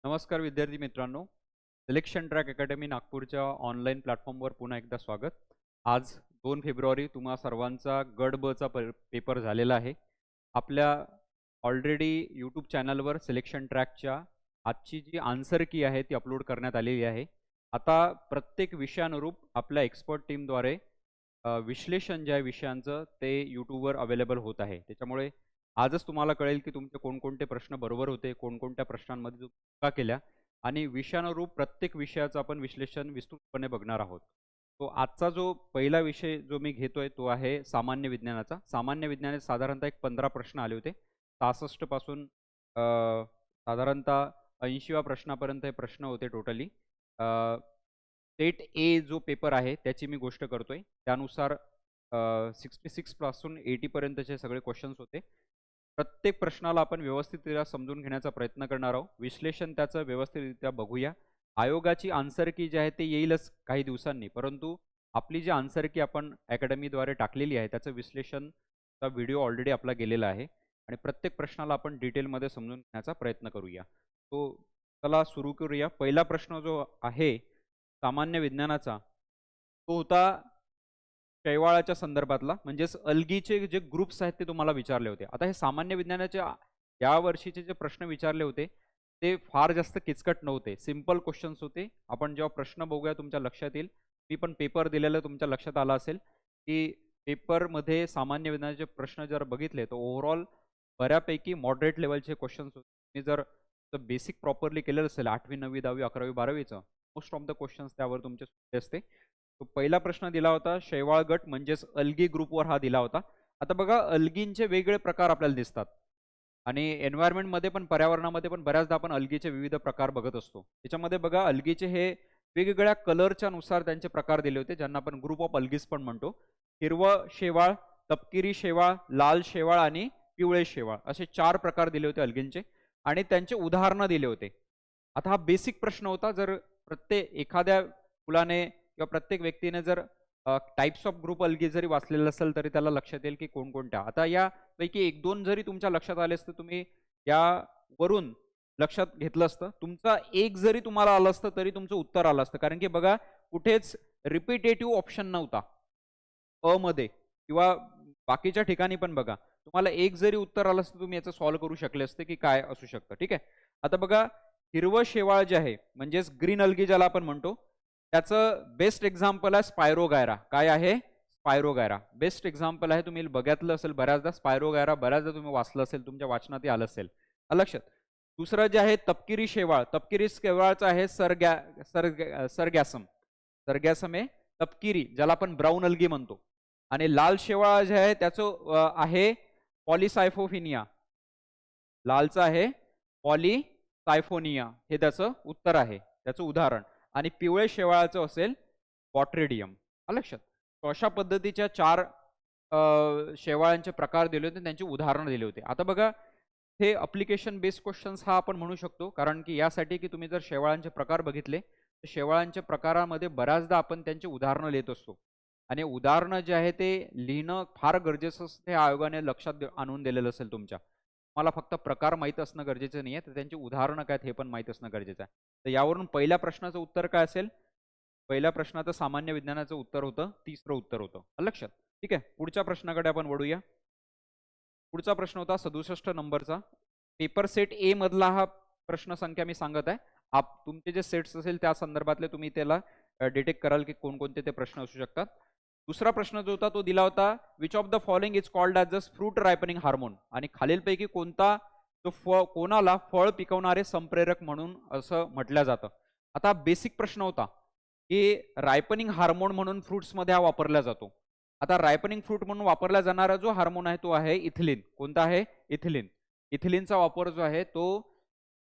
नमस्कार विद्यार्थी मित्रांनो. सिलेक्शन ट्रॅक अकॅडमी नागपूरच्या ऑनलाईन प्लॅटफॉर्मवर पुन्हा एकदा स्वागत. आज 2 फेब्रुवारी तुम्हा सर्वांचा गट ब चा पेपर झालेला आहे. आपल्या ऑलरेडी यूट्यूब चॅनलवर सिलेक्शन ट्रॅकच्या आजची जी आन्सर की आहे ती अपलोड करण्यात आलेली आहे. आता प्रत्येक विषयानुरूप आपल्या एक्सपर्ट टीमद्वारे विश्लेषण ज्या विषयांचं ते यूट्यूबवर अवेलेबल होत आहे. त्याच्यामुळे आजच तुम्हाला कळेल की तुमचे कोणकोणते प्रश्न बरोबर होते, कोणकोणत्या प्रश्नांमध्ये चुका केल्या आणि विषयानुरूप प्रत्येक विषयाचं आपण विश्लेषण विस्तृतपणे बघणार आहोत. तो आजचा जो पहिला विषय जो मी घेतोय तो आहे सामान्य विज्ञानाचा. सामान्य विज्ञानात साधारणतः एक 15 प्रश्न आले होते. 66 पासून साधारणतः 80व्या प्रश्नापर्यंत हे प्रश्न होते टोटली. सेट ए जो पेपर आहे त्याची मी गोष्ट करतोय. त्यानुसार 66 पासून 80 पर्यंतचे सगळे क्वेश्चन्स होते. प्रत्येक प्रश्नाला आपण व्यवस्थितरित्या समजून घेण्याचा प्रयत्न करणार आहोत. विश्लेषण त्याचं व्यवस्थितरित्या बघूया. आयोगाची आन्सर की जी आहे ते येईलच काही दिवसांनी, परंतु आपली जी आन्सर की आपण अकॅडमीद्वारे टाकलेली आहे त्याचं विश्लेषणचा व्हिडिओ ऑलरेडी आपला गेलेला आहे आणि प्रत्येक प्रश्नाला आपण डिटेलमध्ये समजून घेण्याचा प्रयत्न करूया. तो चला सुरू करूया. पहिला प्रश्न जो आहे सामान्य विज्ञानाचा तो होता शैवाळाच्या संदर्भातला, म्हणजेच अल्गीचे जे ग्रुप्स आहेत ते तुम्हाला विचारले होते. आता हे सामान्य विज्ञानाचे या वर्षीचे जे प्रश्न विचारले होते ते फार जास्त किचकट नव्हते, सिंपल क्वेश्चन्स होते. आपण जेव्हा प्रश्न बघूया तुमच्या लक्षात येईल. मी पण पेपर दिलेलं तुमच्या लक्षात आलं असेल की पेपरमध्ये सामान्य विज्ञानाचे प्रश्न जर बघितले तर ओव्हरऑल बऱ्यापैकी मॉडरेट लेवलचे क्वेश्चन्स होते. मी जर बेसिक प्रॉपरली केलेलं असेल 8वी 9वी 10वी 11वी 12वीचं मोस्ट ऑफ द क्वेश्चन्स त्यावर तुमचे सोपे असते. तो पहिला प्रश्न दिला होता शैवाळ गट म्हणजेच अल्गी ग्रुपवर हा दिला होता. आता बघा अल्गींचे वेगळे प्रकार आपल्याला दिसतात आणि एन्व्हायरमेंटमध्ये पण पर्यावरणामध्ये पण बऱ्याचदा आपण अल्गीचे विविध प्रकार बघत असतो. त्याच्यामध्ये बघा अल्गीचे हे वेगवेगळ्या कलरच्या नुसार त्यांचे प्रकार दिले होते, ज्यांना आपण ग्रुप ऑफ अल्गीज पण म्हणतो. हिरवं शेवाळ, तपकिरी शेवाळ, लाल शेवाळ आणि पिवळे शेवाळ असे 4 प्रकार दिले होते अल्गींचे आणि त्यांचे उदाहरणं दिले होते. आता हा बेसिक प्रश्न होता. जर प्रत्येक एखाद्या मुलाने किंवा प्रत्येक व्यक्तीने जर टाइप्स ऑफ ग्रुप अल्गी जरी वाचलेलं असेल तरी त्याला लक्षात येईल की कोणकोणत्या. आता यापैकी 1-2 जरी तुमच्या लक्षात आले असते तुम्ही यावरून लक्षात घेतलं असतं. तुमचा एक जरी तुम्हाला आलं असतं तरी तुमचं उत्तर आलं असतं, कारण की बघा कुठेच रिपिटेटिव्ह ऑप्शन नव्हता अ मध्ये किंवा बाकीच्या ठिकाणी पण बघा तुम्हाला एक जरी उत्तर आलं असतं तुम्ही याचं सॉल्व्ह करू शकले असते की काय असू शकतं. ठीक आहे. आता बघा हिरवं शेवाळ जे आहे म्हणजेच ग्रीन अल्गी ज्याला आपण म्हणतो त्याचं बेस्ट एक्झाम्पल आहे स्पायरोगायरा. काय आहे? स्पायरोगायरा बेस्ट एक्झाम्पल आहे. तुम्ही बघितलं असेल बऱ्याचदा स्पायरोगायरा, बऱ्याचदा तुम्ही वाचलं असेल, तुमच्या वाचनात आलं असेल. लक्षात. दुसरं जे आहे तपकिरी शेवाळ. तपकिरी शेवाळचं आहे सरगॅसम. सरगॅसम आहे तपकिरी, ज्याला आपण ब्राऊन अल्गी म्हणतो. आणि लाल शेवाळ जे आहे त्याचं आहे पॉलिसायफोफिनिया. लालचं आहे पॉलिसायफोनिया, हे त्याचं उत्तर आहे, त्याचं उदाहरण. आणि पिवळे शेवाळाचं असेल बॉट्रेडियम. लक्षात. तो अशा पद्धतीच्या 4 शेवाळांचे प्रकार दिले होते, त्यांची उदाहरणं दिली होती. आता बघा हे अप्लिकेशन बेस्ड क्वेश्चन्स हा आपण म्हणू शकतो, कारण की यासाठी की तुम्ही जर शेवाळांचे प्रकार बघितले तर शेवाळांच्या प्रकारामध्ये बऱ्याचदा आपण त्यांची उदाहरणं लिहित असतो आणि उदाहरणं जे आहे ते लिहिणं फार गरजेचं असतं. हे आयोगाने लक्षात आणून दिलेलं असेल तुमच्या. मला फक्त प्रकार माहीत असणं गरजेचं नाही आहे, तर त्यांची उदाहरणं काय हे पण माहीत असणं गरजेचं आहे. तर यावरून पहिल्या प्रश्नाचं उत्तर काय असेल? पहिल्या प्रश्नाचं सामान्य विज्ञानाचं उत्तर होतं, तिसरं उत्तर होतं. लक्षात. ठीक आहे. पुढच्या प्रश्नाकडे आपण वळूया. पुढचा प्रश्न होता 67 नंबरचा. पेपर सेट ए मधला हा प्रश्न संख्या मी सांगत आहे. तुमचे जे सेट्स असेल त्या संदर्भातले तुम्ही त्याला डिटेक्ट कराल की कोणकोणते ते प्रश्न असू शकतात. दुसरा प्रश्न जो होता तो दिला होता which of the following is called as the fruit ripening hormone. आणि खालीलपैकी कोणता तो कोणाला फळ पिकवणारे संप्रेरक म्हणून असं म्हटलं जातं. आता बेसिक प्रश्न होता की रायपनिंग हार्मोन म्हणून फ्रुट्समध्ये हा वापरला जातो. आता रायपनिंग फ्रूट म्हणून वापरला जाणारा जो हार्मोन आहे तो आहे इथिलीन. कोणता आहे? इथिलीन. इथिलीनचा वापर जो आहे तो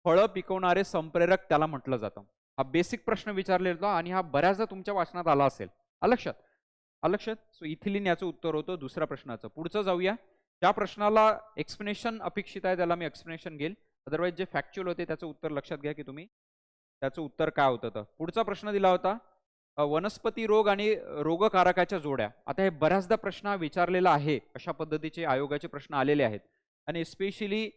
फळं पिकवणारे संप्रेरक त्याला म्हटलं जातं. हा बेसिक प्रश्न विचारलेला होता आणि हा बऱ्याचदा तुमच्या वाचनात आला असेल. लक्षात. लक्षात. सो इथिलीन याचं उत्तर होतं दुसऱ्या प्रश्नाचं. पुढचं जाऊया. ज्या प्रश्नाला एक्सप्लेनेशन अपेक्षित आहे त्याला मी एक्सप्लेनेशन घेईल. अदरवाईज जे फॅक्च्युअल होते त्याचं उत्तर लक्षात घ्या की तुम्ही त्याचं उत्तर काय होतं. तर पुढचा प्रश्न दिला होता वनस्पती रोग आणि रोगकारकाच्या जोड्या. आता हे बऱ्याचदा प्रश्न विचारलेला आहे, अशा पद्धतीचे आयोगाचे प्रश्न आलेले आहेत आणि स्पेशली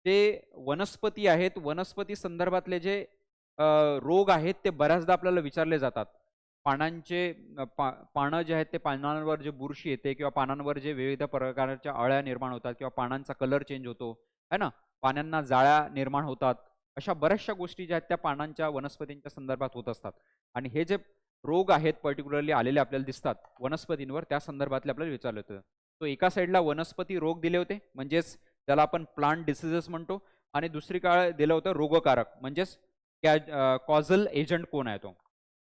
जे वनस्पती आहेत, वनस्पती संदर्भातले जे रोग आहेत ते बऱ्याचदा आपल्याला विचारले जातात. पानांचे पानं जे आहेत ते पानांवर जे बुरशी येते किंवा पानांवर जे विविध प्रकारच्या अळ्या निर्माण होतात किंवा पानांचा कलर चेंज होतो, है ना? पानांना जाळ्या निर्माण होतात. अशा बऱ्याचशा गोष्टी ज्या आहेत त्या पानांच्या, वनस्पतींच्या संदर्भात होत असतात. आणि हे जे रोग आहेत पर्टिक्युलरली आलेले आपल्याला दिसतात वनस्पतींवर, त्या संदर्भातले आपल्याला विचारलं होतं. तो एका साईडला वनस्पती रोग दिले होते, म्हणजेच त्याला आपण प्लांट डिसीजेस म्हणतो, आणि दुसरीकडे दिलं होतं रोगकारक, म्हणजेच कॉझल एजंट कोण आहे, तो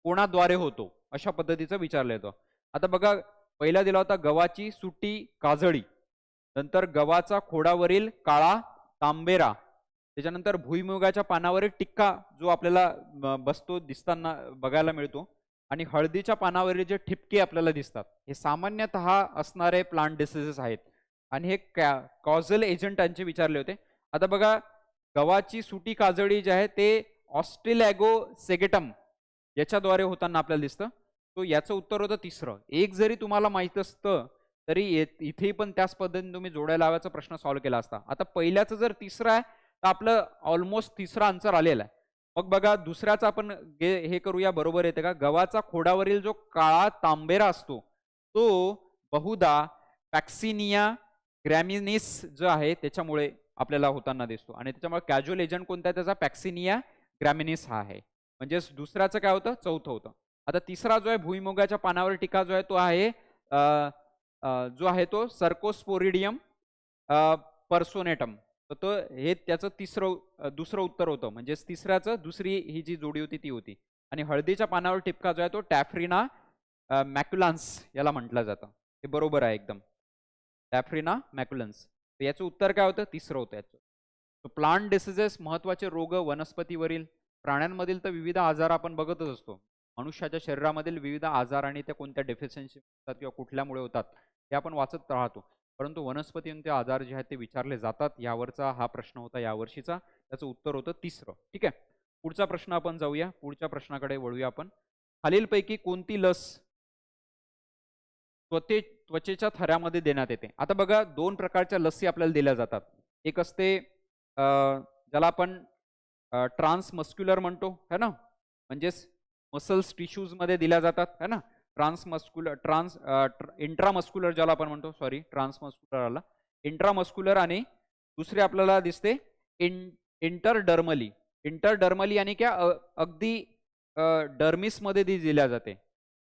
कोणाद्वारे होतो, अशा पद्धतीचं विचारलं येतं. आता बघा, पहिला दिला होता गव्हाची सुटी काजळी, नंतर गव्हाचा खोडावरील काळा तांबेरा, त्याच्यानंतर भुईमुगाच्या पानावरील टिक्का जो आपल्याला बसतो दिसताना बघायला मिळतो, आणि हळदीच्या पानावरील जे ठिपके आपल्याला दिसतात, हे सामान्यतः असणारे प्लांट डिसीजेस आहेत. आणि हे कॉझल एजंटांचे विचारले होते. आता बघा, गव्हाची सुटी काजळी जे आहे ते ऑस्ट्रेलॅगो सेगेटम याच्याद्वारे होताना आपल्याला दिसतं. तो याचं उत्तर होतं तिसरं. एक जरी तुम्हाला माहित असतं तरी इथे पण त्याच पद्धतीने तुम्ही जोड्या लावायचा प्रश्न सॉल्व्ह केला असता. आता पहिल्याचं जर तिसरं आहे तर आपलं ऑलमोस्ट तिसरा आन्सर आलेला आहे. मग बघा, दुसऱ्याचं आपण हे करूया, बरोबर येते का? गव्हाचा खोडावरील जो काळा तांबेरा असतो तो बहुधा पॅक्सिनिया ग्रॅमिनिस जो आहे त्याच्यामुळे आपल्याला होताना दिसतो, आणि त्याच्यामुळे कॅज्युअल एजंट कोणता आहे त्याचा? पॅक्सिनिया ग्रॅमिनिस हा आहे. म्हणजेच दुसऱ्याचं काय होतं? चौथं होतं. आता तिसरा जो आहे भुईमुगाच्या पानावर टीका जो आहे तो आहे जो आहे तो सर्कोस्पोरिडियम पर्सोनेटम. तर तो हे त्याचं दुसरं उत्तर होतं. म्हणजेच तिसऱ्याचं दुसरी ही जी जोडी होती ती होती. आणि हळदीच्या पानावर टिपका जो आहे तो टॅफ्रिना मॅक्युलान्स याला म्हटलं जातं. हे बरोबर आहे एकदम, टॅफ्रिना मॅक्युलन्स. तर याचं उत्तर काय होतं? तिसरं होतं याचं. प्लांट डिसीजेस, महत्वाचे रोग वनस्पतीवरील. प्राण्यांमधील तर विविध आजार आपण बघतच असतो. मनुष्याच्या शरीरामधील विविध आजार आणि त्या कोणत्या डेफिशियन्सी होतात किंवा कुठल्यामुळे होतात हे आपण वाचत राहतो. परंतु वनस्पतींचे आजार जे आहेत ते विचारले जातात. यावरचा हा प्रश्न होता यावर्षीचा. त्याचं उत्तर होतं तिसरं. ठीक आहे, पुढचा प्रश्न आपण जाऊया. पुढच्या प्रश्नाकडे वळूया आपण. खालीलपैकी कोणती लस त्वचेच्या थरामध्ये देण्यात येते? आता बघा, दोन प्रकारच्या लसी आपल्याला दिल्या जातात. एक असते ज्याला आपण ट्रान्समस्क्युलर म्हणतो, है ना? म्हणजेच मसल्स टिश्यूजमध्ये दिल्या जातात, है ना? इंट्रामस्क्युलर ज्याला आपण म्हणतो, सॉरी ट्रान्समस्क्युलर आला, इंट्रामस्क्युलर. आणि दुसरी आपल्याला दिसते इंटरडर्मली. इंटरडर्मली आणि क्या अगदी डर्मिसमध्ये ती दिल्या जाते,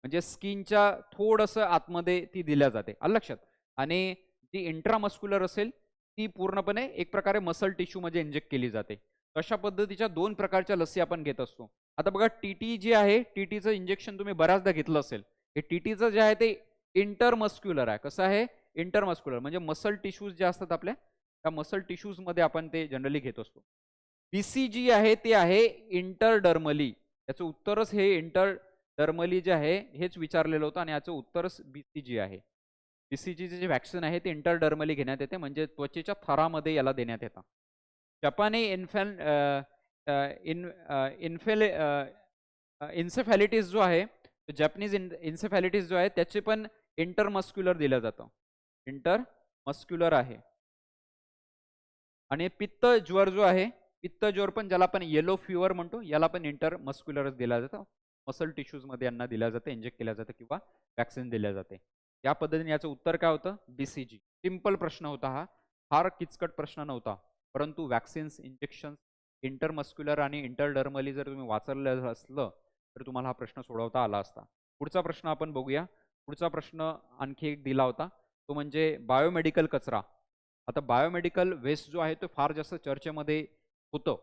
म्हणजे स्किनच्या थोडंसं आतमध्ये ती दिल्या जाते, आलं लक्षात? आणि जी इंट्रामस्क्युलर असेल ती पूर्णपणे एक प्रकारे मसल टिश्यू मध्ये इंजेक्ट केली जाते. अशा पद्धतीच्या दोन प्रकारच्या लसी आपण घेत असतो. आता बघा, टीटी जी आहे, टीटीचं इंजेक्शन तुम्ही बऱ्याचदा घेतलं असेल. हे टीटीचं जे आहे ते इंटरमस्क्युलर आहे. कसं आहे? इंटरमस्क्युलर, म्हणजे मसल टिश्यूज जे असतात आपल्या, त्या मसल टिश्यूज मध्ये आपण ते जनरली घेत असतो. बीसीजी आहे ते आहे इंटरडर्मली. याचं उत्तरच हे इंटरडर्मली जे आहे हेच विचारलेलं होतं, आणि याचं उत्तरच बीसीजी आहे. बीसीजीचे जे व्हॅक्सिन आहे ते इंटरडर्मली घेण्यात येते, म्हणजे त्वचेच्या थरामध्ये याला देण्यात येतं. जपानी इन्सेफॅलिटीस जो आहे, जॅपनीज इन्सेफॅलिटीस जो आहे त्याचे पण इंटरमस्क्युलर दिलं जातं, इंटरमस्क्युलर आहे. आणि पित्त ज्वर जो आहे, पित्त ज्वर पण ज्याला आपण येलो फिवर म्हणतो, याला पण इंटरमस्क्युलरच दिला जातं. मसल टिश्यूज मध्ये यांना दिल्या जातं, इंजेक्ट केल्या जातं किंवा वॅक्सिन दिल्या जाते. या पद्धतीने याचं उत्तर काय होतं? बीसीजी. सिंपल प्रश्न होता हा, फार किचकट प्रश्न नव्हता. परंतु वॅक्सिन्स, इंजेक्शन, इंटरमस्क्युलर आणि इंटरडर्मली जर तुम्ही वाचलं असलं तर तुम्हाला हा प्रश्न सोडवता आला असता. पुढचा प्रश्न आपण बघूया. पुढचा प्रश्न आणखी एक दिला होता, तो म्हणजे बायोमेडिकल कचरा. आता बायोमेडिकल वेस्ट जो आहे तो फार जास्त चर्चेमध्ये होतं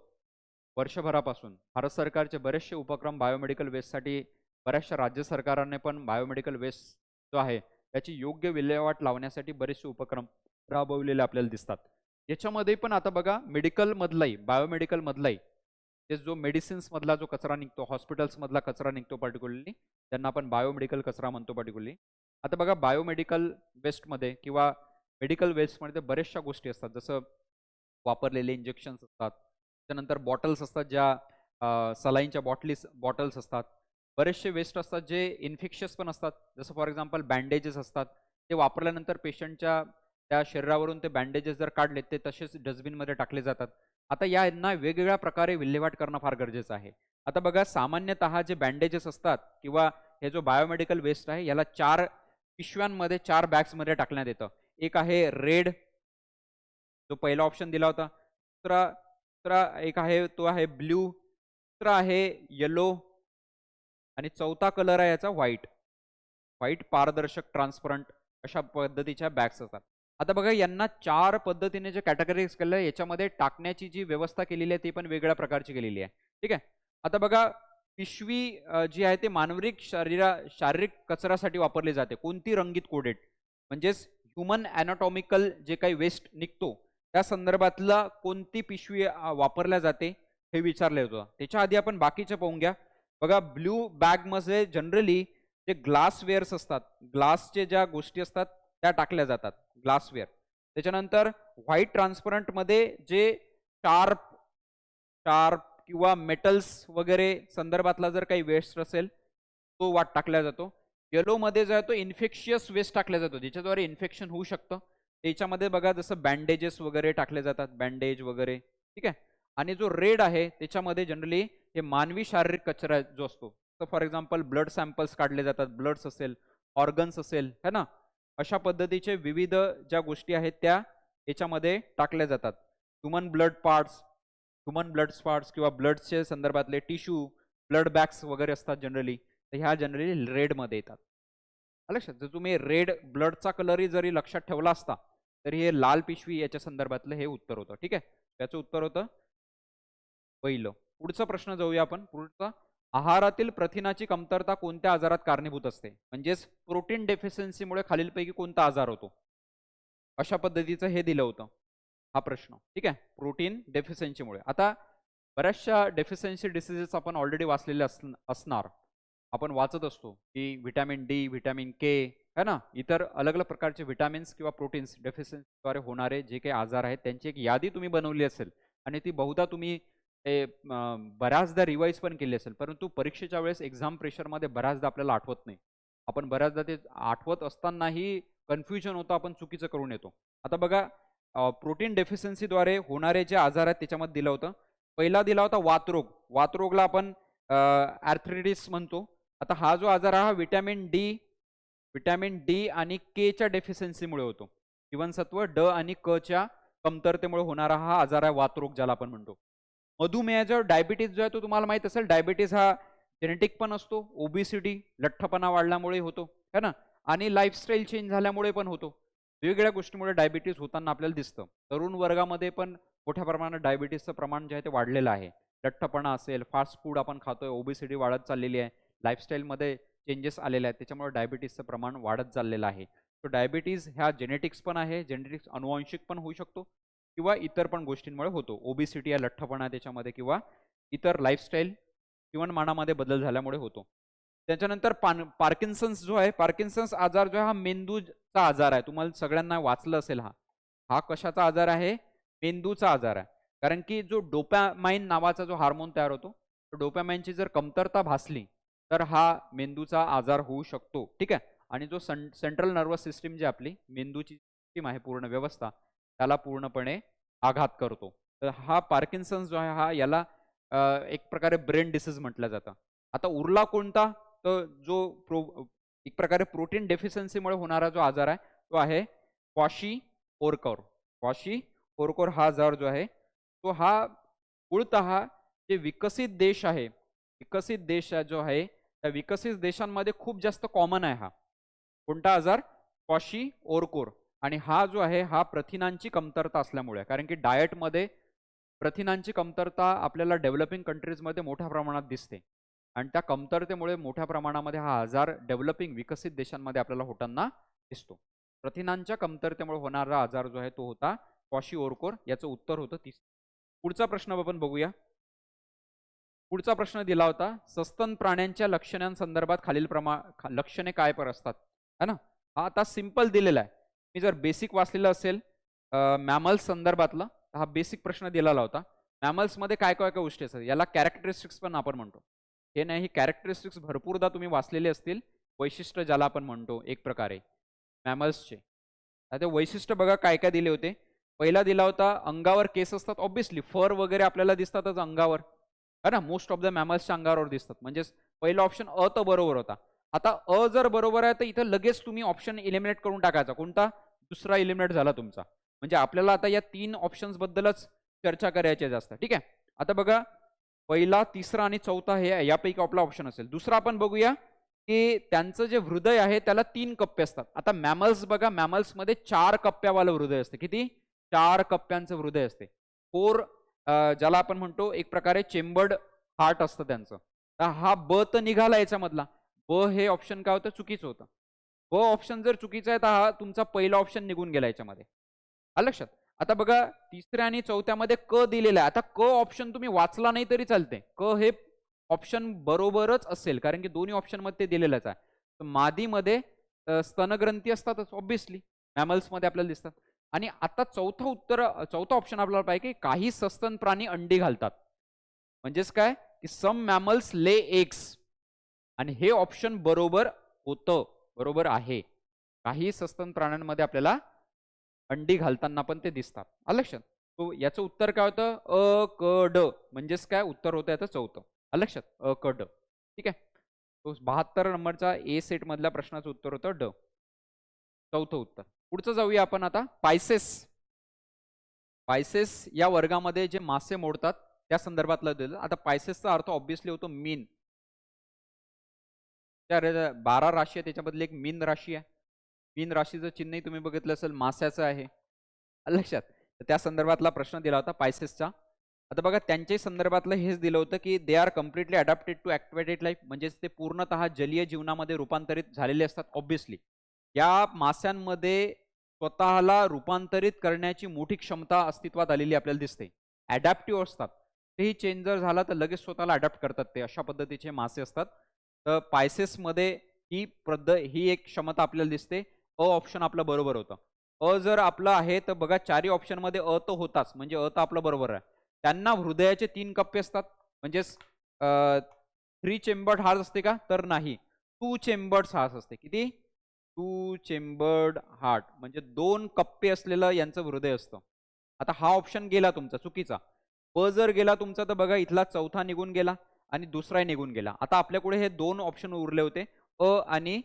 वर्षभरापासून. भारत सरकारचे बरेचसे उपक्रम बायोमेडिकल वेस्टसाठी, बऱ्याचशा राज्य सरकारांनी पण बायोमेडिकल वेस्ट जो आहे त्याची योग्य विल्हेवाट लावण्यासाठी बरेचसे उपक्रम राबवलेले आपल्याला दिसतात. याच्यामध्ये पण आता बघा, मेडिकल मधलाही, बायोमेडिकल मधलाही, जो मेडिसिन्स मधला जो कचरा निघतो, हॉस्पिटल्स मधला कचरा निघतो पर्टिक्युलरली, त्यांना आपण बायोमेडिकल कचरा म्हणतो पर्टिक्युलरली. आता बघा, बायोमेडिकल वेस्टमध्ये किंवा मेडिकल वेस्टमध्ये बऱ्याचशा गोष्टी असतात, जसं वापरलेले इंजेक्शन्स असतात, त्यानंतर बॉटल्स असतात, ज्या सलाईनच्या बॉटल्स असतात. बरेचसे वेस्ट असतात जे इन्फेक्शियस पण असतात, जसं फॉर एक्झाम्पल बँडेजेस असतात, ते वापरल्यानंतर पेशंटच्या त्या शरीरावरून ते बँडेजेस जर काढले ते तसेच डस्टबिनमध्ये टाकले जातात. आता यांना वेगवेगळ्या प्रकारे विल्हेवाट करणं फार गरजेचं आहे. आता बघा सामान्यतः जे बँडेजेस असतात किंवा हे जो बायोमेडिकल वेस्ट आहे याला 4 पिशव्यांमध्ये 4 बॅग्समध्ये टाकण्यात येतं. एक आहे रेड, जो पहिला ऑप्शन दिला होता. दुसरा दुसरा एक आहे तो आहे ब्लू, दुसरा आहे येलो आणि चौथा कलर आहे याचा व्हाईट. व्हाईट पारदर्शक ट्रान्सपरंट अशा पद्धतीच्या बॅग्स असतात. आता बघा यांना 4 पद्धतीने जे कॅटेगरीज केलं आहे याच्यामध्ये टाकण्याची जी व्यवस्था केलेली आहे ती पण वेगळ्या प्रकारची केलेली आहे. ठीक आहे. आता बघा पिशवी जी आहे ते मानवी शारीरिक कचऱ्यासाठी वापरली जाते. कोणती रंगीत कोडेड म्हणजेच ह्युमन अॅनाटॉमिकल जे काही वेस्ट निघतो त्या संदर्भातला कोणती पिशवी वापरल्या जाते हे विचारलं होतं. त्याच्या आधी आपण बाकीचे पाहून घ्या. बघा ब्लू बॅगमध्ये जनरली जे ग्लासवेअर्स असतात, ग्लासचे ज्या गोष्टी असतात त्या टाकल्या जातात, ग्लासवेअर. त्याच्यानंतर व्हाईट ट्रान्सपरंटमध्ये जे शार्प शार्प किंवा मेटल्स वगैरे संदर्भातला जर काही वेस्ट असेल तो टाकला जातो. येलोमध्ये जो आहे तो इन्फेक्शियस वेस्ट टाकला जातो ज्याच्याद्वारे इन्फेक्शन होऊ शकतं. त्याच्यामध्ये बघा जसं बँडेजेस वगैरे टाकले जातात, बँडेज वगैरे. ठीक आहे. आणि जो रेड आहे त्याच्यामध्ये जनरली हे मानवी शारीरिक कचरा जो असतो, तर फॉर एक्झाम्पल ब्लड सॅम्पल्स काढले जातात, ब्लड्स असेल, ऑर्गन्स असेल, है ना, अशा पद्धतीचे विविध ज्या गोष्टी आहेत त्या याच्यामध्ये टाकल्या जातात. ह्युमन ब्लड पार्ट्स किंवा ब्लडचे संदर्भातले टिश्यू, ब्लड बॅग्स वगैरे असतात जनरली, तर ह्या जनरली रेडमध्ये येतात. लक्षात, जर तुम्ही रेड ब्लडचा कलरही जरी लक्षात ठेवला असता तरी हे लाल पिशवी याच्या संदर्भातलं हे उत्तर होतं. ठीक आहे. त्याचं उत्तर होतं पहिलं. पुढचा प्रश्न जाऊया आपण. पुढचा, आहारातील प्रथिनाची कमतरता कोणत्या आजारात कारणीभूत असते? म्हणजेच प्रोटीन डेफिशियन्सीमुळे खालीलपैकी कोणता आजार होतो? अशा पद्धतीचं हे दिलं होतं हा प्रश्न. ठीक आहे. प्रोटीन डेफिशियन्सीमुळे. आता बऱ्याचशा डेफिशियन्सी डिसीजेस आपण ऑलरेडी वाचलेले असणार. आपण वाचत असतो की व्हिटॅमिन डी, व्हिटॅमिन के, है ना, इतर अलग अलग प्रकारचे व्हिटॅमिन्स किंवा प्रोटीन्स डेफिशियन्सीद्वारे होणारे जे काही आजार आहेत त्यांची एक यादी तुम्ही बनवली असेल आणि ती बहुधा तुम्ही बऱ्याचदा रिवाईज पण केली असेल, परंतु परीक्षेच्या वेळेस एक्झाम प्रेशरमध्ये बऱ्याचदा आपल्याला आठवत नाही. आपण बऱ्याचदा ते आठवत असतानाही कन्फ्युजन होतं, आपण चुकीचं करून येतो. आता बघा प्रोटीन डेफिशियन्सीद्वारे होणारे जे आजार आहेत त्याच्यामध्ये दिलं होतं. पहिला दिला होता वातरोग. वातरोगला आपण आर्थ्रायटिस म्हणतो. आता हा जो आजार हा व्हिटॅमिन डी आणि के च्या डेफिशियन्सीमुळे होतो. जीवनसत्व ड आणि क च्या कमतरतेमुळे होणारा हा आजार आहे वातरोग, ज्याला आपण म्हणतो. मधुमेहाचा डायबिटीज जो आहे तो तुम्हाला माहित असेल. डायबिटीज हा जेनेटिक पण असतो, ओबिसिटी लठ्ठपणा वाढल्यामुळे होतो, है ना, आणि लाईफस्टाईल चेंज झाल्यामुळे पण होतो. वेगवेगळ्या गोष्टीमुळे डायबिटीज होताना आपल्याला दिसतं. तरुण वर्गामध्ये पण मोठ्या प्रमाणात डायबिटीजचं प्रमाण जे आहे ते वाढलेलं आहे. लठ्ठपणा असेल, फास्ट फूड आपण खातोय, ओबिसिटी वाढत चाललेली आहे, लाईफस्टाईलमध्ये चेंजेस आलेले आहेत, त्याच्यामुळे डायबिटीजचं प्रमाण वाढत चाललेलं आहे. तो डायबिटीज ह्या जेनेटिक्स पण आहे, जेनेटिक्स अनुवांशिक पण होऊ शकतो किंवा इतर पण गोष्टींमुळे होतो. ओबिसिटी या लठ्ठपणा त्याच्यामध्ये किंवा इतर लाईफस्टाईल जीवनमानामध्ये बदल झाल्यामुळे होतो. त्याच्यानंतर पार्किन्सन्स जो आहे, पार्किन्सन्स आजार जो आहे हा मेंदूचा आजार आहे. तुम्हाला सगळ्यांना वाचलं असेल. हा कशाचा आजार आहे? मेंदूचा आजार आहे. कारण की जो डोपॅमाइन नावाचा जो हार्मोन तयार होतो, तो डोपॅमाइनची जर कमतरता भासली तर हा मेंदूचा आजार होऊ शकतो. ठीक आहे. आणि जो सेंट्रल नर्वस सिस्टीम जी आपली मेंदूची सिस्टीम आहे पूर्ण व्यवस्था, त्याला पूर्णपणे आघात करतो. तर हा पार्किन्सन्स जो आहे हा याला एक प्रकारे ब्रेन डिसीज म्हटलं जातं. आता उरला कोणता? तर जो एक प्रकारे प्रोटीन डेफिशियन्सीमुळे होणारा जो आजार आहे तो आहे क्वाशी-ओरकर. क्वाशी-ओरकर हा आजार जो आहे तो हा मूळतः जे विकसित देश आहे, विकसित देश जो आहे त्या विकसित देशांमध्ये खूप जास्त कॉमन आहे. हा कोणता आजार? क्वाशी-ओरकर. आणि हा जो आहे हा प्रथिनांची कमतरता असल्यामुळे, कारण की डाएटमध्ये प्रथिनांची कमतरता आपल्याला डेव्हलपिंग कंट्रीजमध्ये मोठ्या प्रमाणात दिसते आणि त्या कमतरतेमुळे मोठ्या प्रमाणामध्ये हा आजार डेव्हलपिंग विकसित देशांमध्ये आपल्याला होताना दिसतो. प्रथिनांच्या कमतरतेमुळे होणारा आजार जो आहे तो होता क्वाशी-ओरकर. याचं उत्तर होतं 30. पुढचा प्रश्न आपण बघूया. पुढचा प्रश्न दिला होता, सस्तन प्राण्यांच्या लक्षणांसंदर्भात खालील लक्षणे काय असतात, है ना. हा आता सिंपल दिलेला आहे. मी जर बेसिक वाचलेलं असेल मॅमल्स संदर्भातलं, हा बेसिक प्रश्न दिलेला होता. मॅमल्समध्ये काय काय काय गोष्टी असतात, याला कॅरेक्टरिस्टिक्स पण आपण म्हणतो. हे नाही, कॅरेक्टरिस्टिक्स भरपूरदा तुम्ही वाचलेले असतील, वैशिष्ट्य ज्याला आपण म्हणतो एक प्रकारे मॅमल्सचे. आता वैशिष्ट्य बघा काय काय दिले होते. पहिला दिला होता अंगावर केस असतात, ऑब्विसली फर वगैरे आपल्याला दिसतातच अंगावर, है ना. मोस्ट ऑफ द मॅमल्सच्या अंगावर दिसतात. म्हणजेच पहिला ऑप्शन अ तर बरोबर होता. आता अ जर बरोबर आहे तर इथं लगेच तुम्ही ऑप्शन इलिमिनेट करून टाकायचा. कोणता? दुसरा इलिमिनेट झाला तुमचा. म्हणजे आपल्याला आता या 3 ऑप्शन्स बद्दलच चर्चा करायची आहे जास्त. ठीक आहे. आता बघा पहिला, तिसरा आणि चौथा हे यापैकी आपला ऑप्शन असेल. दुसरा आपण बघूया की त्यांचं जे हृदय आहे त्याला 3 कप्पे असतात. आता मॅमल्स बघा, मॅमल्समध्ये 4 कप्प्यावालं हृदय असते. किती? 4 कप्प्यांचं हृदय असते. 4 ज्याला आपण म्हणतो एक प्रकारे चेंबर्ड हार्ट असतं त्यांचं. तर हा ब तर निघाला याच्यामधला. ब हे ऑप्शन काय होतं? चुकीचं होतं. ब ऑप्शन जर चुकीचा आहे तर हा तुमचा पहिला ऑप्शन निघून गेला याच्यामध्ये. आलं लक्षात? आता बघा तिसऱ्या आणि चौथ्यामध्ये क दिलेला आहे. आता क ऑप्शन तुम्ही वाचला नाही तरी चालते. क हे ऑप्शन बरोबरच असेल कारण की दोन्ही ऑप्शनमध्ये ते दिलेलंच आहे. तर मादीमध्ये स्तनग्रंथी असतातच ऑब्व्हियसली. मॅमल्समध्ये आपल्याला दिसतात. आणि आता चौथा ऑप्शन आपल्याला पाहिजे की काही सस्तन प्राणी अंडी घालतात. म्हणजेच काय की सम मॅमल्स ले एग्स. आणि हे ऑप्शन बरोबर होतं, बरोबर आहे. काही सस्तन प्राण्यांमध्ये आपल्याला अंडी घालताना पण ते दिसतात. आलं लक्षात? तो याचं उत्तर काय होतं? अ क ड. म्हणजेच काय उत्तर होतं याचं चौथं. आलं लक्षात? अ क ड. ठीक आहे. तो 72 नंबरचा ए सेट मधल्या प्रश्नाचं उत्तर होतं ड. चौथं उत्तर. पुढचं जाऊया आपण आता. पायसेस. पायसेस या वर्गामध्ये जे मासे मोडतात त्या संदर्भातलं दिलं. आता पायसेसचा अर्थ ऑब्व्हियसली होतो मीन. 12 राशी आहे त्याच्याबद्दल एक मीन राशी आहे. मीन राशीचं चिन्हही तुम्ही बघितलं असेल मास्याचं आहे. लक्षात? तर त्या संदर्भातला प्रश्न दिला होता पायसेसचा. आता बघा त्यांच्या संदर्भातलं हेच दिलं होतं की they are completely adapted to activated life. म्हणजेच ते पूर्णतः जलीय जीवनामध्ये रूपांतरित झालेले असतात ऑब्व्हियसली. या मास्यांमध्ये स्वतःला रूपांतरित करण्याची मोठी क्षमता अस्तित्वात आलेली आपल्याला दिसते. ॲडॅप्टिव्ह असतात. तेही चेंज जर झाला तर लगेच स्वतःला अडॅप्ट करतात ते. अशा पद्धतीचे मासे असतात. तर पायसेसमध्ये ही एक क्षमता आपल्याला दिसते. अ ऑप्शन आपलं बरोबर होतं. अ जर आपलं आहे तर बघा चारही ऑप्शनमध्ये अ तर होताच. म्हणजे अ तर आपलं बरोबर आहे. त्यांना हृदयाचे 3 कप्पे असतात. म्हणजेच 3 चेंबर्ड हार्ट असते का? तर नाही. 2 चेंबर्ड हार्ट असते. किती? 2 चेंबर्ड हार्ट. म्हणजे 2 कप्पे असलेलं यांचं हृदय असतं. आता हा ऑप्शन गेला तुमचा चुकीचा. प जर गेला तुमचा तर बघा इथला चौथा निघून गेला आणि दुसराही निघून गेला. आता आपल्याकडे हे 2 ऑप्शन उरले होते. अ आणि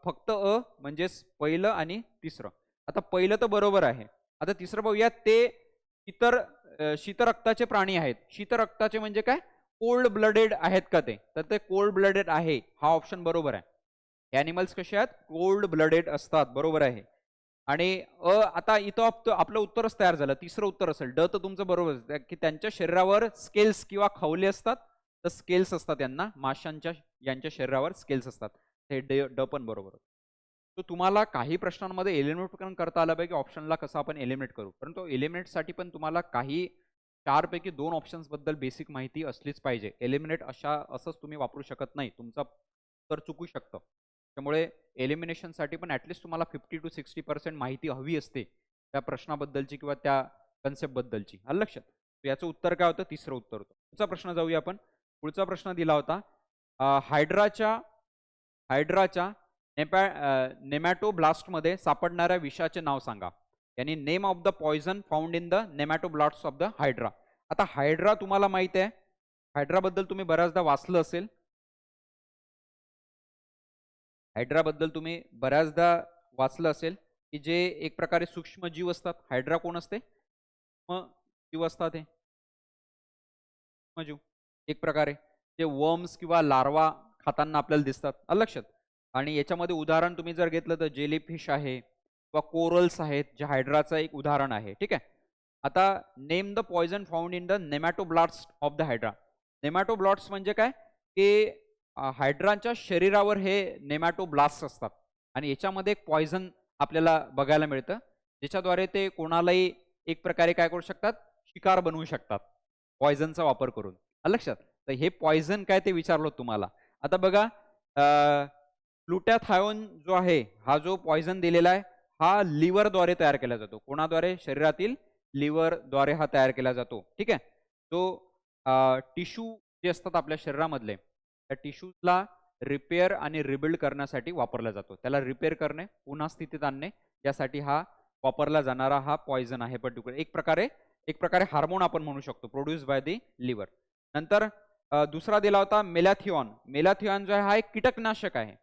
फक्त अ म्हणजेच पहिलं आणि तिसरं. आता पहिलं तर बरोबर आहे. आता तिसरं बघूया. ते इतर शीतरक्ताचे प्राणी आहेत. शीतरक्ताचे म्हणजे काय? कोल्ड ब्लडेड आहेत का ते? तर ते कोल्ड ब्लडेड आहे. हा ऑप्शन बरोबर आहे. ॲनिमल्स कसे आहेत? कोल्ड ब्लडेड असतात. बरोबर आहे. आणि आता इथं आपलं उत्तरच तयार झालं. तिसरं उत्तर असेल. ड तर तुमचं बरोबर की त्यांच्या शरीरावर स्केल्स किंवा खवले असतात. तर स्केल्स असतात यांना. माशांच्या यांच्या शरीरावर स्केल्स असतात. हे ड पण बरोबर. तर तुम्हाला काही प्रश्नांमध्ये एलिमिनेट पण करता आलं पाहिजे की ऑप्शनला कसं आपण एलिमिनेट करू. परंतु एलिमिनेटसाठी पण तुम्हाला काही 4 पैकी 2 ऑप्शन्स बद्दल बेसिक माहिती असलीच पाहिजे. एलिमिनेट असंच तुम्ही वापरू शकत नाही. तुमचं उत्तर चुकू शकतं. त्यामुळे एलिमिनेशनसाठी पण ॲटलीस्ट तुम्हाला 50 to 60% माहिती हवी असते. त्या प्रश्नाबद्दलची किंवा त्या कन्सेप्टबद्दलची. आलं लक्षात? याचं उत्तर काय होतं? तिसरं उत्तर होतं. पुढचा प्रश्न जाऊया आपण. पुढचा प्रश्न दिला होता हायड्राच्या नेमॅटोब्लास्टमध्ये सापडणाऱ्या विषाचे नाव सांगा. यांनी name of the poison found in the nematoblasts of the hydra. आता हायड्रा तुम्हाला माहित आहे. हायड्राबद्दल तुम्ही बऱ्याचदा वाचलं असेल. हायड्राबद्दल तुम्ही बऱ्याचदा वाचलं असेल की जे एक प्रकारे सूक्ष्म जीव असतात. हायड्रा कोण असते? मग जीव असतात हे सूक्ष्मजीव एक प्रकारे ते वर्म्स किंवा लार्वा खाताना आपल्याला दिसतात. आलं लक्षात? आणि याच्यामध्ये उदाहरण तुम्ही जर घेतलं तर जेलीफिश आहे किंवा कोरल्स आहेत जे हायड्राचं एक उदाहरण आहे. ठीक आहे. आता name the poison found in the nematoblast of the hydra. Nematoblast म्हणजे काय की हायड्राच्या शरीरावर हे नेमॅटोब्लास्ट असतात आणि याच्यामध्ये एक पॉइझन आपल्याला बघायला मिळतं ज्याच्याद्वारे ते कोणालाही एक प्रकारे काय करू शकतात? शिकार बनवू शकतात पॉइझनचा वापर करून. आलं लक्षात? तर हे पॉइझन काय ते विचारलं तुम्हाला. आता बघा ग्लुटॅथायोन जो आहे हा जो पॉइझन दिलेला आहे हा लिव्हरद्वारे तयार केला जातो. कोणाद्वारे? शरीरातील लिव्हरद्वारे हा तयार केला जातो. ठीक आहे. तो टिश्यू जे असतात आपल्या शरीरामधले त्या टिश्यूजला रिपेअर आणि रिबिल्ड करण्यासाठी वापरला जातो. त्याला रिपेअर करणे, पुन्हा स्थितीत आणणे यासाठी हा वापरला जाणारा हा पॉइझन आहे पर्टिक्युलर. एक प्रकारे हार्मोन आपण म्हणू शकतो, प्रोड्यूस बाय दी लिव्हर. नंतर दुसरा दिला होता मेलाथिऑन. मेलाथिऑन जो आहे हा एक कीटकनाशक आहे,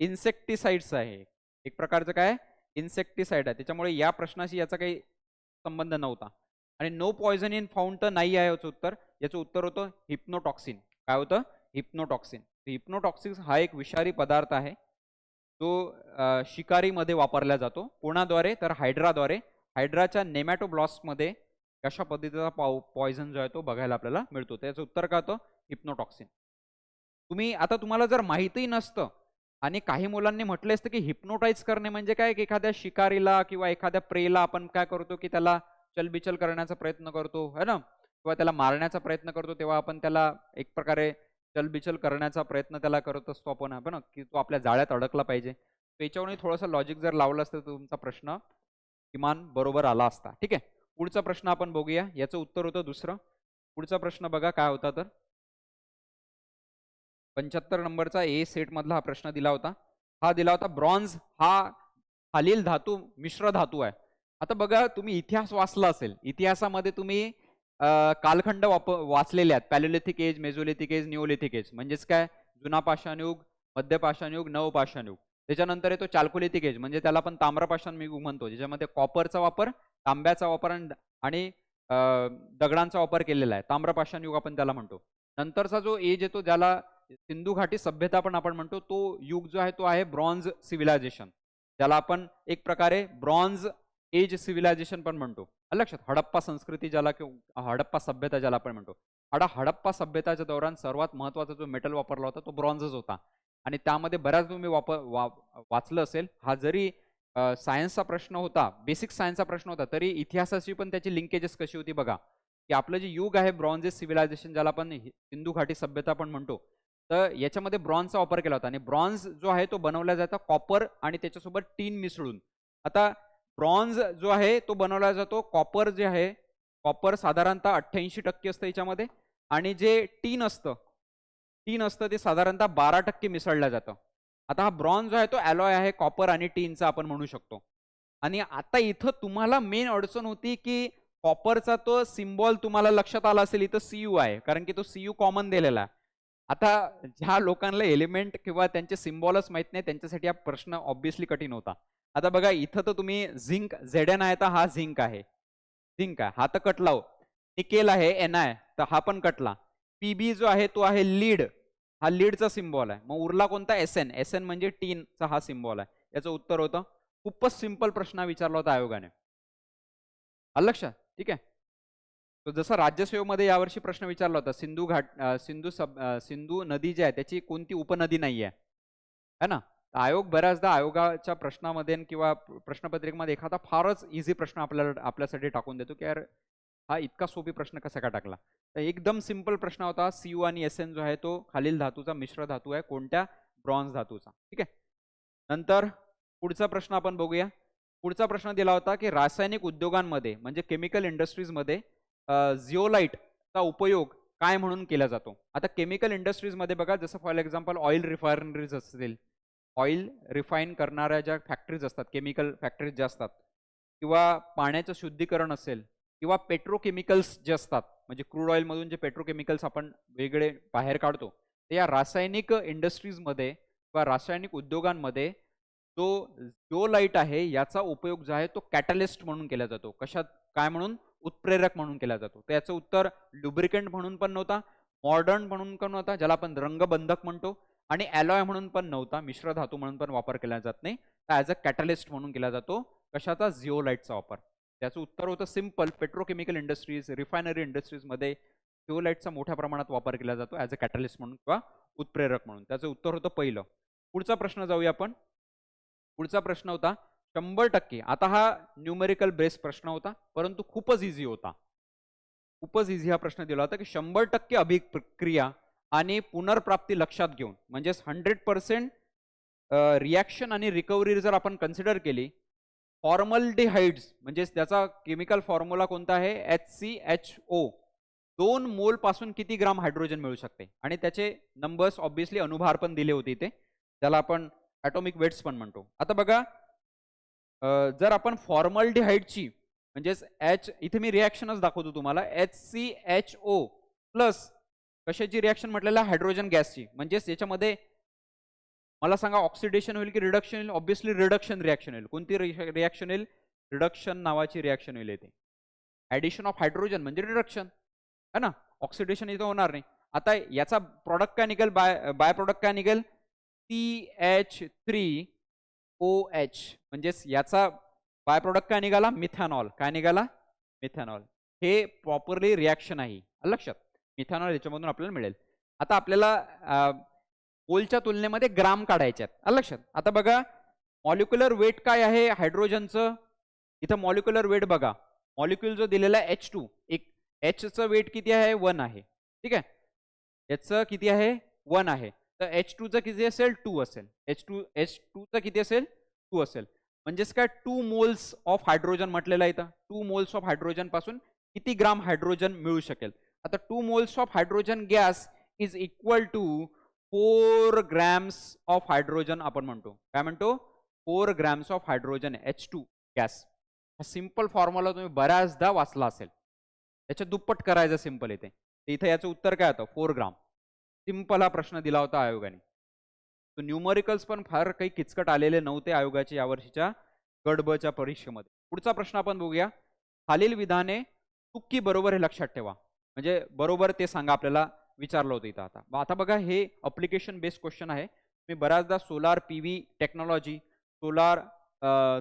इन्सेक्टिसाइड्स आहे, एक प्रकारचं काय इन्सेक्टिसाइड आहे. त्याच्यामुळे या प्रश्नाशी याचा काही संबंध नव्हता. आणि नो पॉइझन इन फाउंड तर नाही आहे याचं उत्तर. याचं उत्तर होतं हिप्नोटॉक्सिन. काय होतं? हिप्नोटॉक्सिन. हिप्नोटॉक्सिन हा एक विषारी पदार्थ आहे, तो शिकारीमध्ये वापरला जातो. कोणाद्वारे? तर हायड्राद्वारे. हायड्राच्या नेमॅटोब्लास्टमध्ये अशा पद्धतीचा पॉइझन जो आहे तो बघायला आपल्याला मिळतो. त्याचं उत्तर काय होतं? हिप्नोटॉक्सिन. तुम्हाला जर माहितीही नसतं आणि काही मुलांनी म्हटले असतं की हिप्नोटाईज करणे म्हणजे काय, की एखाद्या शिकारीला किंवा एखाद्या प्रेला आपण काय करतो की त्याला चलबिचल करण्याचा प्रयत्न करतो, है ना, किंवा त्याला मारण्याचा प्रयत्न करतो, तेव्हा आपण त्याला एक प्रकारे चलबिचल करण्याचा प्रयत्न त्याला करत असतो आपण ना, की तो आपल्या जाळ्यात अडकला पाहिजे. त्याच्यावरून थोडंसं लॉजिक जर लावलं असतं तर तुमचा प्रश्न किमान बरोबर आला असता. ठीक आहे. पुढचा प्रश्न आपण बघूया. याचं उत्तर होतं दुसरं. पुढचा प्रश्न बघा काय होता तर 75 नंबरचा ए सेट मधला हा प्रश्न दिला होता. हा दिला होता ब्रॉन्झ हा खालील धातू मिश्र धातू आहे. आता बघा, तुम्ही इतिहास वाचला असेल. इतिहासामध्ये तुम्ही कालखंड वाचलेले आहेत. पॅलिओलिथिक एज, मेझोलिथिक एज, निओलिथिक एज. म्हणजेच काय, जुना पाषाणयुग, मध्य पाषाणयुग, नव पाषाणयुग. त्याच्यानंतर येतो चाल्कोलिथिक एज, म्हणजे त्याला आपण ताम्रपाषाण युग म्हणतो, ज्याच्यामध्ये कॉपरचा वापर, तांब्याचा वापर आणि दगडांचा वापर केलेला आहे. ताम्रपाषाण युग आपण त्याला म्हणतो. नंतरचा जो एज येतो ज्याला सिंधू घाटी सभ्यता पण आपण म्हणतो, तो युग जो आहे तो आहे ब्रॉन्झ सिव्हिलायझेशन, ज्याला आपण एक प्रकारे ब्रॉन्झ एज सिव्हिलायझेशन पण म्हणतो. लक्षात, हडप्पा संस्कृती ज्याला किंवा हडप्पा सभ्यता ज्याला आपण म्हणतो. हडप्पा सभ्यताच्या दौरान सर्वात महत्त्वाचा जो मेटल वापरला होता तो ब्रॉन्झच होता. आणि त्यामध्ये बऱ्याच तुम्ही वाचलं असेल. हा जरी सायन्सचा प्रश्न होता, बेसिक सायन्सचा प्रश्न होता, तरी इतिहासाची पण त्याची लिंकेजेस कशी होती बघा, की आपलं जे युग आहे ब्रॉन्झ एज सिव्हिलायझेशन, ज्याला आपण सिंधू घाटी सभ्यता पण म्हणतो, तर याच्यामध्ये ब्रॉन्झचा वापर केला होता. आणि ब्रॉन्झ जो आहे तो बनवला जातो कॉपर आणि त्याच्यासोबत टीन मिसळून. आता ब्रॉन्झ जो आहे तो बनवला जातो, कॉपर जे आहे, कॉपर साधारणतः 88% असतं याच्यामध्ये, आणि जे टीन असतं ते साधारणतः 12% मिसळलं जातं. आता हा ब्रॉन्झ जो आहे तो ॲलॉय आहे कॉपर आणि टीनचा आपण म्हणू शकतो. आणि आता इथं तुम्हाला मेन अडचण होती की कॉपरचा तो सिम्बॉल तुम्हाला लक्षात आला असेल, इथं Cu आहे, कारण की तो Cu कॉमन दिलेला आहे. आता ज्या लोकांना एलिमेंट किंवा त्यांचे सिम्बॉलच माहित नाही, त्यांच्यासाठी हा प्रश्न ऑब्व्हियसली कठीण होता. आता बघा, इथं तर तुम्ही झिंक Zn आहे, तर हा झिंक आहे, हा तर कटला हो. निकेल आहे Ni, तर हा पण कटला. Pb जो आहे तो आहे लीड, हा लीडचा सिम्बॉल आहे. मग उरला कोणता? Sn म्हणजे टीनचा हा सिम्बॉल आहे. याचं उत्तर होतं. खूपच सिंपल प्रश्न विचारला होता आयोगाने. आलं लक्षात? ठीक आहे. तो जसा राज्यसेवेमध्ये यावर्षी प्रश्न विचारला होता, सिंधू नदी जी आहे त्याची कोणती उपनदी नाही आहे, है ना. आयोग बऱ्याचदा आयोगाच्या प्रश्नामध्ये किंवा प्रश्नपत्रिकेमध्ये एखादा फारच इझी प्रश्न आपल्यासाठी टाकून देतो की यार हा इतका सोपी प्रश्न कसा का टाकला. तर एकदम सिंपल प्रश्न होता. Cu आणि Sn जो आहे तो खालील धातूचा मिश्र धातू आहे, कोणत्या? ब्रॉन्झ धातूचा. ठीक आहे. नंतर पुढचा प्रश्न आपण बघूया. पुढचा प्रश्न दिला होता की रासायनिक उद्योगांमध्ये म्हणजे केमिकल इंडस्ट्रीजमध्ये झिओलाइटचा उपयोग काय म्हणून केला जातो. आता केमिकल इंडस्ट्रीजमध्ये बघा, जसं फॉर एक्झाम्पल ऑइल रिफायनरीज असतील, ऑइल रिफाईन करणाऱ्या ज्या फॅक्टरीज असतात, केमिकल फॅक्टरीज ज्या असतात, किंवा पाण्याचं शुद्धीकरण असेल, किंवा पेट्रोकेमिकल्स जे असतात, म्हणजे क्रूड ऑइलमधून जे पेट्रोकेमिकल्स आपण वेगळे बाहेर काढतो, ते या रासायनिक इंडस्ट्रीजमध्ये किंवा रासायनिक उद्योगांमध्ये जो लाईट आहे याचा उपयोग जो आहे तो कॅटलिस्ट म्हणून केला जातो. कशात? काय म्हणून? उत्प्रेरक म्हणून केला जातो. तर याचं उत्तर लुब्रिकंट म्हणून पण नव्हता, मॉडर्न म्हणून पण नव्हता, ज्याला आपण रंगबंधक म्हणतो, आणि ॲलॉय म्हणून पण नव्हता, मिश्र धातू म्हणून पण वापर केला जात नाही. तर ॲज अ कॅटलिस्ट म्हणून केला जातो. कशाचा? झिओलाइटचा वापर. त्याचं उत्तर होतं सिंपल, पेट्रोकेमिकल इंडस्ट्रीज, रिफायनरी इंडस्ट्रीजमध्ये झिओलाइटचा मोठ्या प्रमाणात वापर केला जातो ॲज अ कॅटलिस्ट म्हणून किंवा उत्प्रेरक म्हणून. त्याचं उत्तर होतं पहिलं. पुढचा प्रश्न जाऊया आपण. पुढचा प्रश्न होता 100%. आता हा न्यूमेरिकल बेस्ड प्रश्न होता, परंतु खूपच इझी होता. खूपच इझी हा प्रश्न दिला होता की 100% अभिक्रिया आणि पुनर्प्राप्ती लक्षात घेऊन, म्हणजेच 100% रिॲक्शन आणि रिकव्हरी जर आपण कन्सिडर केली, फॉर्मल्डिहाइड्स म्हणजे त्याचा केमिकल फॉर्म्युला कोणता आहे? HCHO. 2 मोल पासून किती ग्राम हायड्रोजन मिळू शकते, आणि त्याचे नंबर्स ऑब्व्हियसली अनुभार पण दिले होते इथे, त्याला आपण ॲटॉमिक वेट्स पण म्हणतो. आता बघा, जर आपण फॉर्मल्डिहाइडची म्हणजेच एच, इथे मी रिॲक्शनच दाखवतो तुम्हाला, HCHO प्लस कशाची रिॲक्शन म्हटलेलं, हायड्रोजन गॅसची, म्हणजेच याच्यामध्ये मला सांगा ऑक्सिडेशन होईल की रिडक्शन होईल? ऑब्व्हियसली रिडक्शन रिॲक्शन होईल. कोणती रिॲक्शन होईल? रिडक्शन नावाची रिॲक्शन होईल येते. ॲडिशन ऑफ हायड्रोजन म्हणजे रिडक्शन है ना, ऑक्सिडेशन इथं होणार नाही. आता याचा प्रॉडक्ट काय निघेल, बाय प्रॉडक्ट काय निघेल? CH3OH, म्हणजेच याचा बाय प्रॉडक्ट काय निघाला? मिथॅनॉल. काय निघाला? मिथॅनॉल. हे प्रॉपरली रिॲक्शन आहे, लक्षात. मिथॅनॉल याच्यामधून आपल्याला मिळेल. आता आपल्याला मोलच्या तुलनेमध्ये ग्राम काढायचे आहेत, लक्षात. आता बघा मॉलिक्युलर वेट काय आहे हायड्रोजनचं, इथं मॉलिक्युलर वेट बघा. मॉलिक्यूल जो दिलेला आहे H2, एक Hचं वेट किती आहे? 1 आहे. ठीक आहे, याचं किती आहे? 1 आहे. तर H2चं किती असेल? 2 असेल. H2चं किती असेल? 2 असेल. म्हणजेच काय, 2 मोल्स ऑफ हायड्रोजन म्हटलेलं आहे इथं. 2 मोल्स ऑफ हायड्रोजन पासून किती ग्राम हायड्रोजन मिळू शकेल? आता 2 moles of hydrogen gas is equal to 4 grams of hydrogen आपण म्हणतो. काय म्हणतो? 4 grams of hydrogen H2 gas. हा सिंपल फॉर्म्युला तुम्ही बऱ्याचदा वाचला असेल. त्याच्या दुप्पट करायचं सिंपल येते. इथं याचं उत्तर काय होतं? 4 ग्राम. सिंपल हा प्रश्न दिला होता आयोगाने. तो न्यूमरिकल्स पण फार काही किचकट आलेले नव्हते आयोगाच्या यावर्षीच्या गट ब च्या परीक्षेमध्ये. पुढचा प्रश्न आपण बघूया. खालील विधाने चुकी बरोबर हे लक्षात ठेवा. म्हणजे बरोबर ते सांगा, आपल्याला विचारलं होतं इथं. आता बघा, हे अप्लिकेशन बेस्ड क्वेश्चन आहे. मी बऱ्याचदा solar PV technology, solar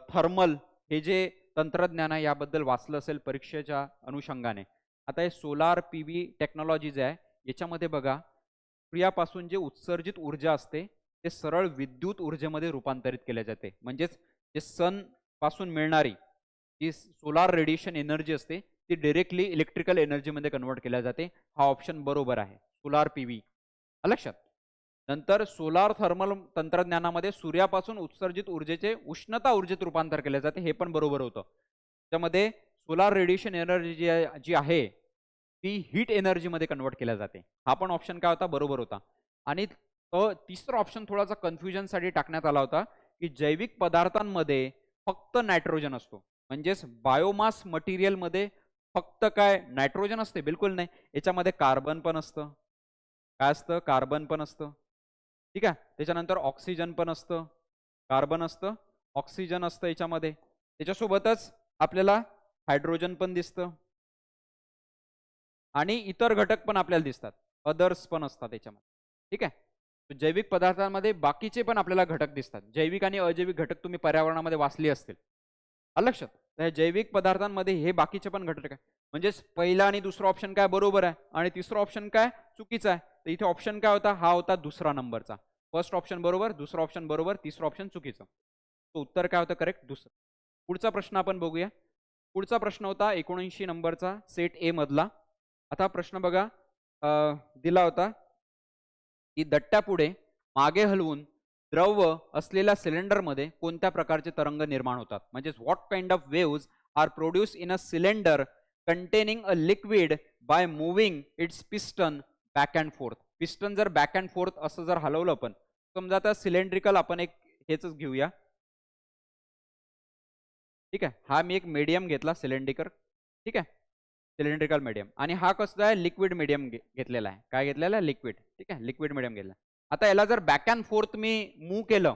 thermal हे जे तंत्रज्ञान आहे याबद्दल वाचलं असेल परीक्षेच्या अनुषंगाने. आता हे सोलार PV टेक्नॉलॉजी जे आहे याच्यामध्ये बघा, सूर्यापासून जे उत्सर्जित ऊर्जा असते ते सरळ विद्युत ऊर्जेमध्ये रूपांतरित केले जाते. म्हणजेच जे सन पासून मिळणारी जी सोलार रेडिएशन एनर्जी असते ती डायरेक्टली इलेक्ट्रिकल एनर्जीमध्ये कन्वर्ट केल्या जाते. हा ऑप्शन बरोबर आहे, सोलार PV. लक्षात. नंतर सोलार थर्मल तंत्रज्ञानामध्ये सूर्यापासून उत्सर्जित ऊर्जेचे उष्णता ऊर्जेत रूपांतर केले जाते, हे पण बरोबर होतं. त्यामध्ये सोलार रेडिएशन एनर्जी जी आहे ती हीट एनर्जीमध्ये कन्वर्ट केल्या जाते. हा पण ऑप्शन काय होता? बरोबर होता. आणि तिसरा ऑप्शन थोडासा कन्फ्युजनसाठी टाकण्यात आला होता की जैविक पदार्थांमध्ये फक्त नायट्रोजन असतो. म्हणजेच बायोमास मटेरियलमध्ये फक्त काय नायट्रोजन असते? बिलकुल नाही. याच्यामध्ये कार्बन पण असतं. काय असतं? कार्बन पण असतं. ठीक आहे, त्याच्यानंतर ऑक्सिजन पण असतं, कार्बन असतं, ऑक्सिजन असतं याच्यामध्ये. त्याच्यासोबतच आपल्याला हायड्रोजन पण दिसतं आणि इतर घटक पण आपल्याला दिसतात, अदर्स पण असतात त्याच्यामध्ये. ठीक आहे, जैविक पदार्थांमध्ये बाकीचे पण आपल्याला घटक दिसतात. जैविक आणि अजैविक घटक तुम्ही पर्यावरणामध्ये वाचले असतील, लक्षात. तर जैविक पदार्थांमध्ये हे बाकीचे पण घटक आहे. म्हणजेच पहिला आणि दुसरा ऑप्शन काय? बरोबर आहे. आणि तिसरा ऑप्शन काय? चुकीचा आहे. तर इथे ऑप्शन काय होता? हा होता दुसरा नंबरचा. फर्स्ट ऑप्शन बरोबर, दुसरा ऑप्शन बरोबर, तिसरा ऑप्शन चुकीचं. तो उत्तर काय होतं? करेक्ट, दुसरं. पुढचा प्रश्न आपण बघूया. पुढचा प्रश्न होता 79 नंबरचा, सेट ए मधला. आता प्रश्न बघा, दिला होता की दट्ट्यापुढे मागे हलवून द्रव असलेल्या सिलेंडरमध्ये कोणत्या प्रकारचे तरंग निर्माण होतात? म्हणजेच what kind of waves are produce in a cylinder containing a liquid by moving its piston back and forth. Piston जर बॅक अँड फोर्थ असं जर हलवलं, पण समजा आता सिलेंड्रिकल आपण एक हेच घेऊया. ठीक आहे, हा मी एक मीडियम घेतला सिलेंड्रिकल. ठीक आहे, सिलेंड्रिकल मीडियम. आणि हा कसं आहे? लिक्विड मीडियम घेतलेला आहे. काय घेतलेला आहे? लिक्विड. ठीक आहे, लिक्विड मीडियम घेतला. आता याला जर back and fourth me move केलं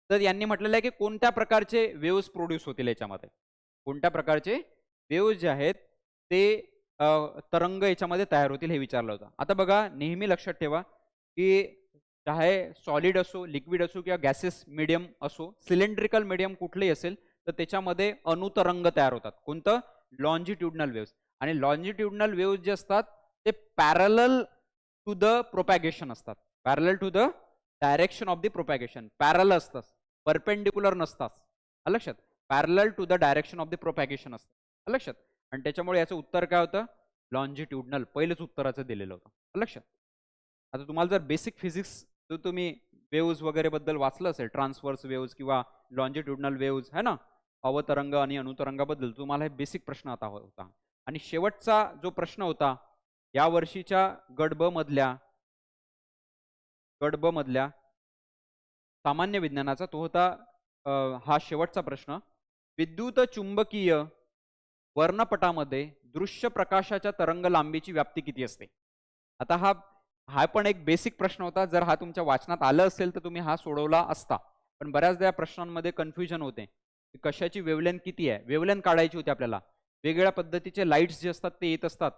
तर यांनी म्हटलेलं आहे की कोणत्या प्रकारचे वेव्स प्रोड्यूस होतील याच्यामध्ये. कोणत्या प्रकारचे वेव्स जे आहेत ते तरंग याच्यामध्ये तयार होतील हे विचारलं होतं. आता बघा, नेहमी लक्षात ठेवा की चाहे सॉलिड असो, लिक्विड असो किंवा गॅसेस मीडियम असो, सिलेंड्रिकल मीडियम कुठलेही असेल तर त्याच्यामध्ये अणुतरंग तयार होतात. कोणतं? Longitudinal waves. आणि लॉन्जिट्युडनल वेव्स जे असतात ते पॅरलल टू द प्रोपॅगेशन असतात. Parallel to the direction of the propagation. Parallel असतात, परपेंडिक्युलर नसतात. लक्षात. Parallel to the direction of the propagation असतात. लक्षात. आणि त्याच्यामुळे याचं उत्तर काय होतं? लॉन्जिट्युडनल. पहिलेच उत्तराचं दिलेलं होतं. लक्षात. आता तुम्हाला जर बेसिक फिजिक्स जर तुम्ही वेव्स वगैरे बद्दल वाचलं असेल, ट्रान्सवर्स वेव्स किंवा लॉन्जिट्युडनल वेव्स है ना, अवतरंग आणि अनुतरंगाबद्दल तुम्हाला हे बेसिक प्रश्न आता होता. आणि शेवटचा जो प्रश्न होता या वर्षीच्या गट ब मधल्या सामान्य विज्ञानाचा, तो होता हा शेवटचा प्रश्न. विद्युत चुंबकीय वर्णपटामध्ये दृश्य प्रकाशाच्या तरंग लांबीची व्याप्ती किती असते? आता हा पण एक बेसिक प्रश्न होता. जर हा तुमच्या वाचनात आलं असेल तर तुम्ही हा सोडवला असता. पण बऱ्याचदा या प्रश्नांमध्ये कन्फ्युजन होते. कशाची वेव्हलेंथ किती आहे? वेव्हलेंथ काढायची होती आपल्याला. वेगवेगळ्या पद्धतीचे लाईट्स जे असतात ते येत असतात.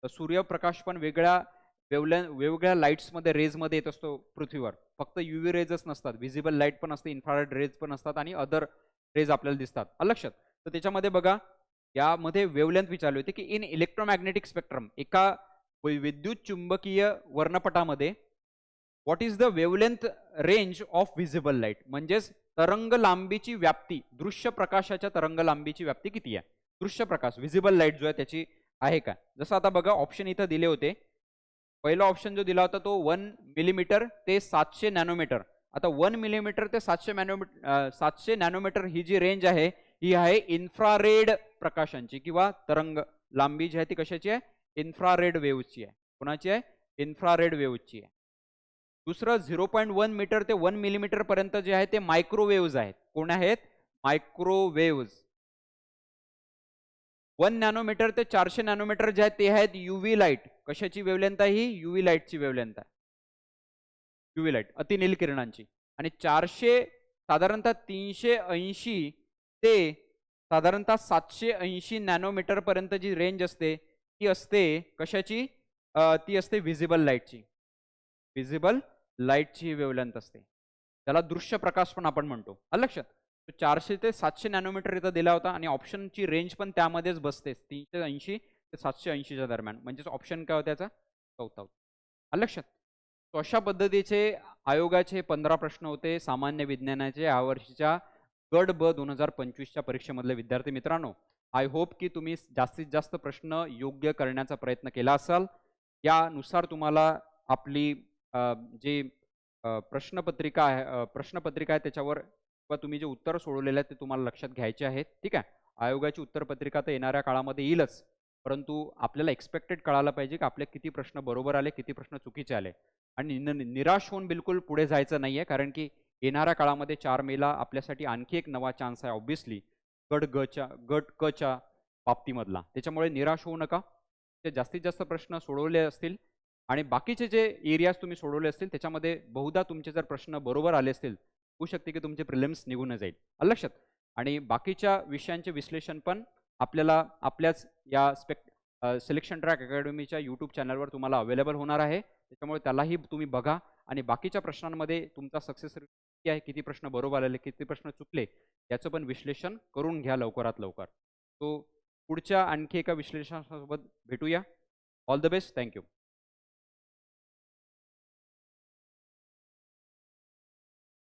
तर सूर्यप्रकाश पण वेगवेगळ्या लाईट्समध्ये रेजमध्ये येत असतो पृथ्वीवर. फक्त UV रेजच नसतात. व्हिजिबल लाईट पण असते, इन्फ्रारेड रेज पण असतात आणि अदर रेज आपल्याला दिसतात. आलं लक्षात? तर त्याच्यामध्ये बघा यामध्ये वेव्हलेंथ विचारली होती की इन इलेक्ट्रोमॅग्नेटिक स्पेक्ट्रम एका विद्युत चुंबकीय वर्णपटामध्ये what is the wavelength range of visible light म्हणजेच तरंग लांबीची व्याप्ती दृश्य प्रकाशाच्या तरंग लांबीची व्याप्ती किती आहे? दृश्य प्रकाश व्हिजिबल लाईट जो आहे त्याची आहे का? जसं आता बघा ऑप्शन इथं दिले होते. पहिला ऑप्शन जो दिला होता तो 1 मिलीमीटर ते 700 नॅनोमीटर. आता 1 मिलीमीटर ते 700 नॅनोमीटर ही जी रेंज आहे ही आहे इन्फ्रारेड प्रकाशांची किंवा तरंग लांबी जी आहे ती कशाची आहे? इन्फ्रारेड वेव्हची आहे. कोणाची आहे? इन्फ्रारेड वेव्हची आहे. दुसरं 0.1 मीटर ते 1 मिलीमीटर पर्यंत जे आहे ते मायक्रोवेव्हज आहेत. कोण आहेत? मायक्रोवेव्हज. 1 नॅनोमीटर ते 400 नॅनोमीटर जे आहेत ते आहेत UV लाईट. कशाची वेव्हलेंथ आहे ही? UV लाईटची वेव्हलेंथ आहे. UV लाईट अतिनील किरणांची. आणि 400 साधारणतः 380 ते साधारणतः 780 नॅनोमीटर पर्यंत जी रेंज असते ती असते कशाची? ती असते व्हिजिबल लाईटची. व्हिजिबल लाईटची वेव्हलेंथ असते. त्याला दृश्य प्रकाश पण आपण म्हणतो. आलं लक्षात? 400 ते 700 नॅनोमीटर इथं दिला होता आणि ऑप्शनची रेंज पण त्यामध्येच बसते 380 ते 780 च्या दरम्यान. म्हणजेच ऑप्शन काय होता त्याचा? चौथा होता. आलं लक्षात? तो अशा पद्धतीचे आयोगाचे 15 प्रश्न होते सामान्य विज्ञानाचे यावर्षीच्या गट ब 2025च्या परीक्षेमधले विद्यार्थी मित्रांनो. आय होप की तुम्ही जास्तीत जास्त प्रश्न योग्य करण्याचा प्रयत्न केला असाल. यानुसार तुम्हाला आपली जी प्रश्नपत्रिका आहे त्याच्यावर किंवा तुम्ही जे उत्तर सोडवलेले आहेत ते तुम्हाला लक्षात घ्यायचे आहेत. ठीक आहे. आयोगाची उत्तरपत्रिका तर येणाऱ्या काळामध्ये येईलच. परंतु आपल्याला एक्सपेक्टेड कळायला पाहिजे की आपले किती प्रश्न बरोबर आले, किती प्रश्न चुकीचे आले. आणि निराश होऊन बिलकुल पुढे जायचं नाहीये. कारण की येणाऱ्या काळामध्ये 4 मेला आपल्यासाठी आणखी एक नवा चान्स आहे ऑब्व्हियसली गट क च्या बाबतीमधला. त्याच्यामुळे निराश होऊ नका. ते जास्तीत जास्त प्रश्न सोडवले असतील आणि बाकीचे जे एरियाज तुम्ही सोडवले असतील त्याच्यामध्ये बहुधा तुमचे जर प्रश्न बरोबर आले असतील होऊ शकते की तुमचे प्रिलिम्स निघून जाईल. आलं लक्षात? आणि बाकीच्या विषयांचे विश्लेषण पण आपल्याला आपल्याच या सिलेक्शन ट्रॅक अकॅडमीच्या यूट्यूब चॅनलवर तुम्हाला अवेलेबल होणार आहे. त्याच्यामुळे त्यालाही तुम्ही बघा आणि बाकीच्या प्रश्नांमध्ये तुमचा सक्सेस रेट किती आहे, किती प्रश्न बरोबर आले, किती प्रश्न चुकले याचं पण विश्लेषण करून घ्या लवकरात लवकर. तो पुढच्या आणखी एका विश्लेषणासोबत भेटूया. All the best. थँक्यू.